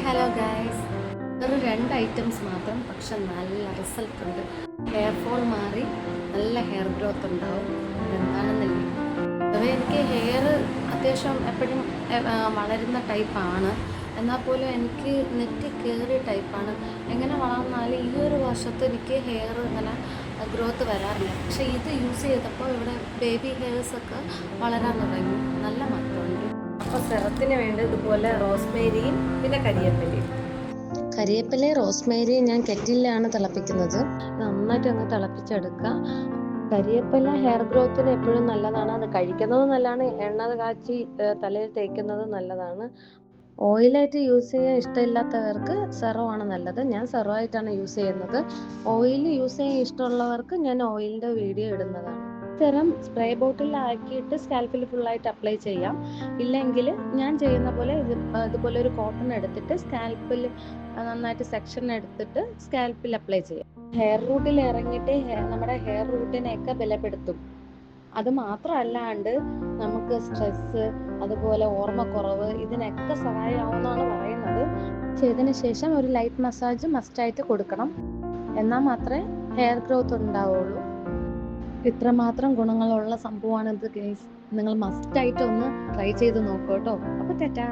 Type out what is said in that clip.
Hello guys, ഒരു രണ്ട് items മാത്രം, പക്ഷെ നല്ല റിസൾട്ട് ഉണ്ട്. ഹെയർ ഫോൾ മാറി നല്ല ഹെയർ ഗ്രോത്ത് ഉണ്ടാവും. എന്താണെന്നില്ല, പൊതുവെ എനിക്ക് ഹെയർ അത്യാവശ്യം എപ്പോഴും വളരുന്ന ടൈപ്പാണ്. എന്നാൽ പോലും എനിക്ക് നെറ്റ് കയറിയ ടൈപ്പാണ്. എങ്ങനെ വളർന്നാലും ഈ ഒരു വർഷത്ത് എനിക്ക് ഹെയർ ഇങ്ങനെ ഗ്രോത്ത് വരാറില്ല. പക്ഷേ ഇത് യൂസ് ചെയ്തപ്പോൾ ഇവിടെ ബേബി ഹെയർസൊക്കെ വളരാൻ തുടങ്ങി. നല്ല മാറ്റമുണ്ട്. അപ്പോൾ സെറത്തിന് വേണ്ടി ഇതുപോലെ റോസ്മേരിയും പിന്നെ കരിയേപ്പിലയും. കരിയേപ്പിലയും റോസ്മേരിയും ഞാൻ കെറ്റിലാണ് തിളപ്പിക്കുന്നത്. നന്നായിട്ട് അങ്ങ് തിളപ്പിച്ചെടുക്കുക. കരിയേപ്പില ഹെയർ ഗ്രോത്തിന് എപ്പോഴും നല്ലതാണ്. അത് കഴിക്കുന്നത് നല്ലതാണ്. എണ്ണ കാച്ചി തലയിൽ തേക്കുന്നത് നല്ലതാണ്. ഓയിലായിട്ട് യൂസ് ചെയ്യാൻ ഇഷ്ടമില്ലാത്തവർക്ക് സെറമാണ് നല്ലത്. ഞാൻ സെറമായിട്ടാണ് യൂസ് ചെയ്യുന്നത്. ഓയിൽ യൂസ് ചെയ്യാൻ ഇഷ്ടമുള്ളവർക്ക് ഞാൻ ഓയിലിൻ്റെ വീഡിയോ ഇടുന്നതാണ്. സെറം സ്പ്രേ ബോട്ടിലാക്കിയിട്ട് സ്കാൽപ്പിൽ ഫുള്ളായിട്ട് അപ്ലൈ ചെയ്യാം. ഇല്ലെങ്കിൽ ഞാൻ ചെയ്യുന്ന പോലെ ഇതുപോലെ ഒരു കോട്ടൺ എടുത്തിട്ട് സ്കാൽപ്പിൽ നന്നായിട്ട് സെക്ഷൻ എടുത്തിട്ട് സ്കാൽപ്പിൽ അപ്ലൈ ചെയ്യാം. ഹെയർ റൂട്ടിൽ ഇറങ്ങിയിട്ട് നമ്മുടെ ഹെയർ റൂട്ടിനെയൊക്കെ ബലപ്പെടുത്തും. അത് മാത്രമല്ലാണ്ട് നമുക്ക് സ്ട്രെസ്സ്, അതുപോലെ ഓർമ്മക്കുറവ്, ഇതിനൊക്കെ സഹായമാവുമെന്നാണ് പറയുന്നത്. ചെയ്തതിന് ശേഷം ഒരു ലൈറ്റ് മസാജ് മസ്റ്റായിട്ട് കൊടുക്കണം. എന്നാൽ മാത്രമേ ഹെയർ ഗ്രോത്ത് ഉണ്ടാവുള്ളൂ. ഇത്രമാത്രം ഗുണങ്ങളുള്ള സംഭവമാണ് ഇത് ഗൈസ്. നിങ്ങൾ മസ്റ്റായിട്ട് ഒന്ന് ട്രൈ ചെയ്ത് നോക്കൂ കേട്ടോ. അപ്പോൾ ടാറ്റാ.